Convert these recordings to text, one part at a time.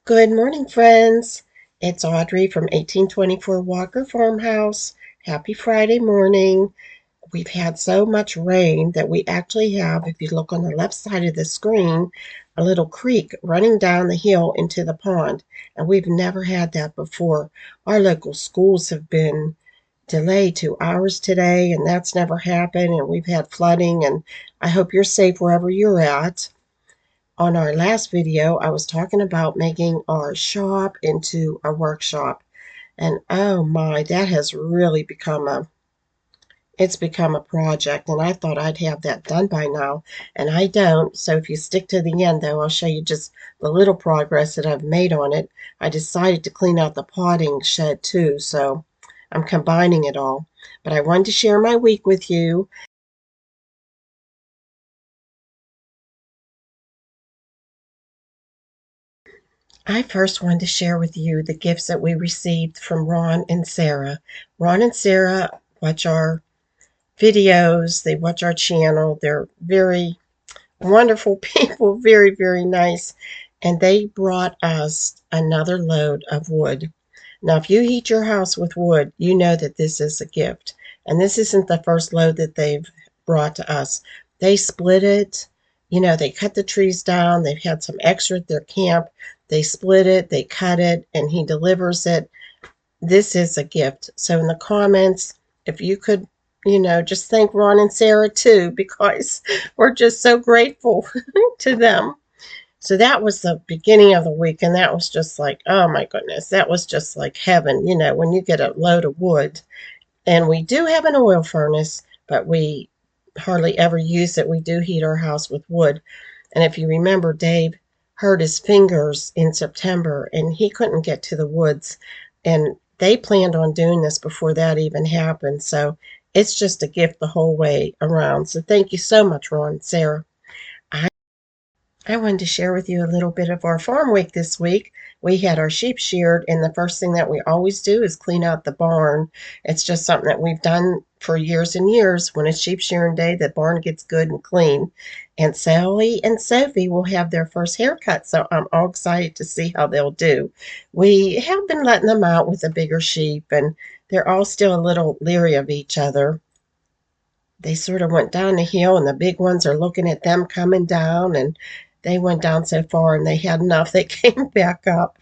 Good morning, friends. It's Audrey from 1824 Walker Farmhouse. Happy Friday morning. We've had so much rain that we actually have, if you look on the left side of the screen, a little creek running down the hill into the pond. And we've never had that before. Our local schools have been delayed 2 hours today, and that's never happened. And we've had flooding, and I hope you're safe wherever you're at. On our last video, I was talking about making our shop into a workshop. And oh my, that has really become a project. And I thought I'd have that done by now. And I don't. So if you stick to the end, though, I'll show you just the little progress that I've made on it. I decided to clean out the potting shed too. So I'm combining it all. But I wanted to share my week with you. I first wanted to share with you the gifts that we received from Ron and Sarah. Ron and Sarah watch our videos, they watch our channel. They're very wonderful people, very, very nice. And they brought us another load of wood. Now, if you heat your house with wood, you know that this is a gift. And this isn't the first load that they've brought to us. They split it. They cut the trees down. They've had some extra at their camp. They split it, they cut it, and he delivers it. This is a gift. So in the comments, if you could, just thank Ron and Sarah too, because we're just so grateful to them. So that was the beginning of the week, and that was just like, oh my goodness, that was just like heaven, when you get a load of wood. And we do have an oil furnace, but we hardly ever use it. We do heat our house with wood. And if you remember, Dave hurt his fingers in September and he couldn't get to the woods. And they planned on doing this before that even happened. So it's just a gift the whole way around. So thank you so much, Ron and Sarah. I wanted to share with you a little bit of our farm week this week. We had our sheep sheared, and the first thing that we always do is clean out the barn. It's just something that we've done for years and years. When it's sheep shearing day, the barn gets good and clean. And Sally and Sophie will have their first haircut, so I'm all excited to see how they'll do. We have been letting them out with the bigger sheep, and they're all still a little leery of each other. They sort of went down the hill, and the big ones are looking at them coming down, and they went down so far and they had enough. They came back up.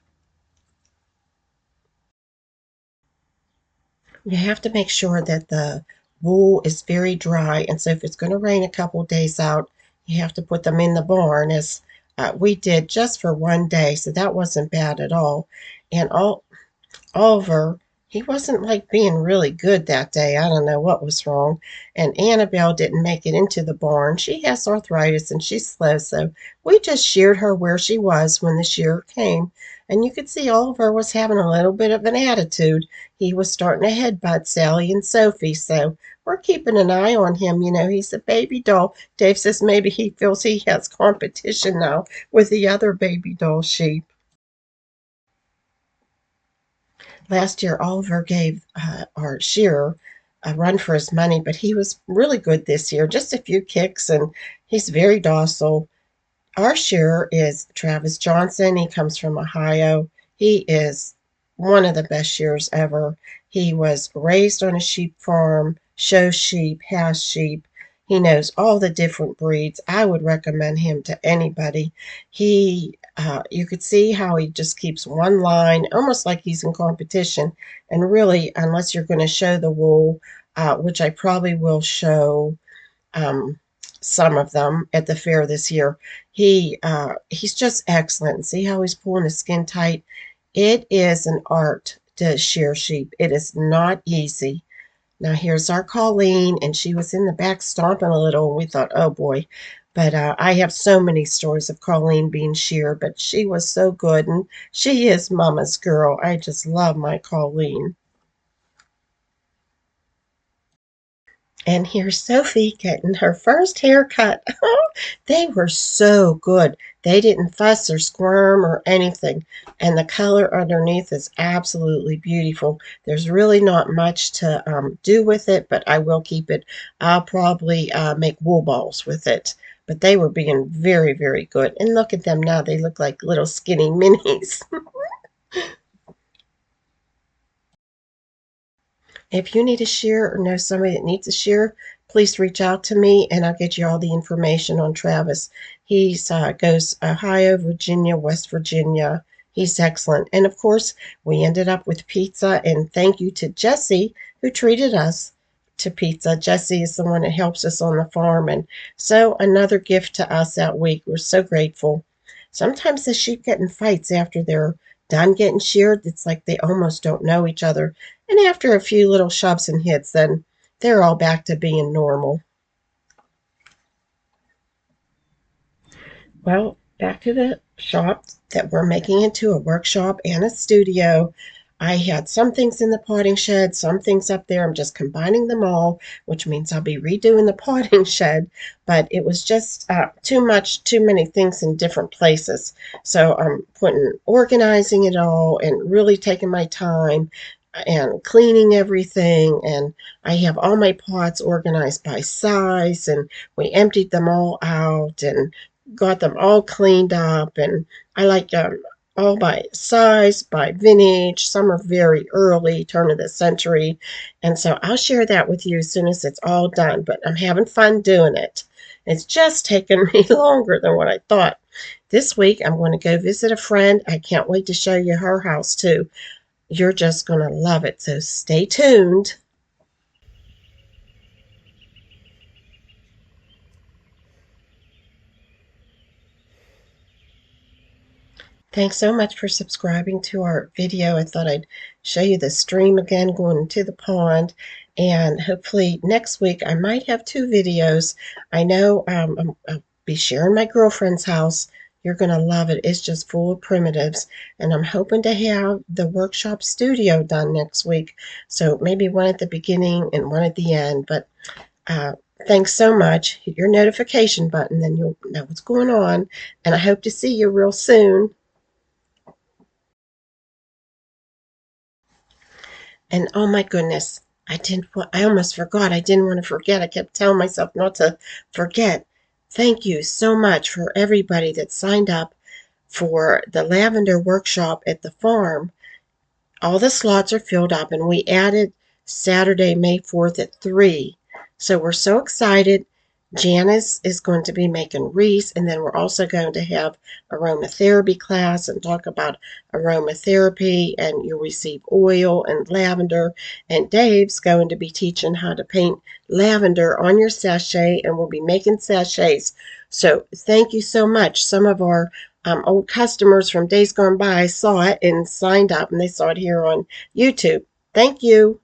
You have to make sure that the wool is very dry, and so if it's going to rain a couple days out, you have to put them in the barn, as we did just for one day, so that wasn't bad at all. And Oliver, he wasn't like being really good that day. I don't know what was wrong. And Annabelle didn't make it into the barn. She has arthritis and she's slow, so we just sheared her where she was when the shearer came. And you could see Oliver was having a little bit of an attitude. He was starting to headbutt Sally and Sophie, so we're keeping an eye on him. He's a baby doll. Dave says maybe he feels he has competition now with the other baby doll sheep. Last year, Oliver gave our shearer a run for his money, but he was really good this year. Just a few kicks, and he's very docile. Our shearer is Travis Johnson. He comes from Ohio. He is one of the best shearers ever. He was raised on a sheep farm, shows sheep, has sheep. He knows all the different breeds. I would recommend him to anybody. You could see how he just keeps one line, almost like he's in competition. And really, unless you're going to show the wool, which I probably will show um, some of them at the fair this year. He's just excellent. See how he's pulling the skin tight? It is an art to shear sheep. It is not easy. Now here's our Colleen, and she was in the back stomping a little, and we thought, oh boy. But I have so many stories of Colleen being sheared, but she was so good, and she is Mama's girl. I just love my Colleen. And here's Sophie getting her first haircut. They were so good. They didn't fuss or squirm or anything. And the color underneath is absolutely beautiful. There's really not much to do with it, but I will keep it. I'll probably make wool balls with it. but they were being very, very good. And look at them now. They look like little skinny minis. If you need a shear or know somebody that needs a shear, please reach out to me and I'll get you all the information on Travis. He's goes Ohio, Virginia, West Virginia. He's excellent. And of course, we ended up with pizza. And thank you to Jesse who treated us to pizza. Jesse is the one that helps us on the farm. And so another gift to us that week. We're so grateful. Sometimes the sheep get in fights after they're done getting sheared. It's like they almost don't know each other. And after a few little shoves and hits, then they're all back to being normal. Well, back to the shop that we're making into a workshop and a studio. I had some things in the potting shed, some things up there. I'm just combining them all, which means I'll be redoing the potting shed. But it was just too much, too many things in different places. So I'm organizing it all and really taking my time and cleaning everything. And I have all my pots organized by size, and we emptied them all out and got them all cleaned up. And I like all by size, by vintage. Some are very early, turn of the century. And so I'll share that with you as soon as it's all done. But I'm having fun doing it. It's just taken me longer than what I thought. This week, I'm going to go visit a friend. I can't wait to show you her house, too. You're just going to love it. So stay tuned. Thanks so much for subscribing to our video. I thought I'd show you the stream again going into the pond. And hopefully next week I might have two videos. I know I'll be sharing my girlfriend's house. You're going to love it. It's just full of primitives. And I'm hoping to have the workshop studio done next week. So maybe one at the beginning and one at the end. But uh, thanks so much. Hit your notification button, then you'll know what's going on. And I hope to see you real soon. And oh my goodness, I almost forgot. I didn't want to forget. I kept telling myself not to forget. Thank you so much for everybody that signed up for the lavender workshop at the farm. All the slots are filled up, and we added Saturday, May 4th at 3. So we're so excited. Janice is going to be making wreaths, and then we're also going to have aromatherapy class and talk about aromatherapy, and you'll receive oil and lavender. And Dave's going to be teaching how to paint lavender on your sachet, and we'll be making sachets. So thank you so much. Some of our old customers from days gone by saw it and signed up, and they saw it here on YouTube. Thank you.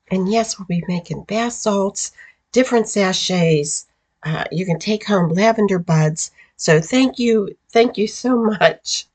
And yes, we'll be making bath salts, different sachets. You can take home lavender buds. So thank you. Thank you so much.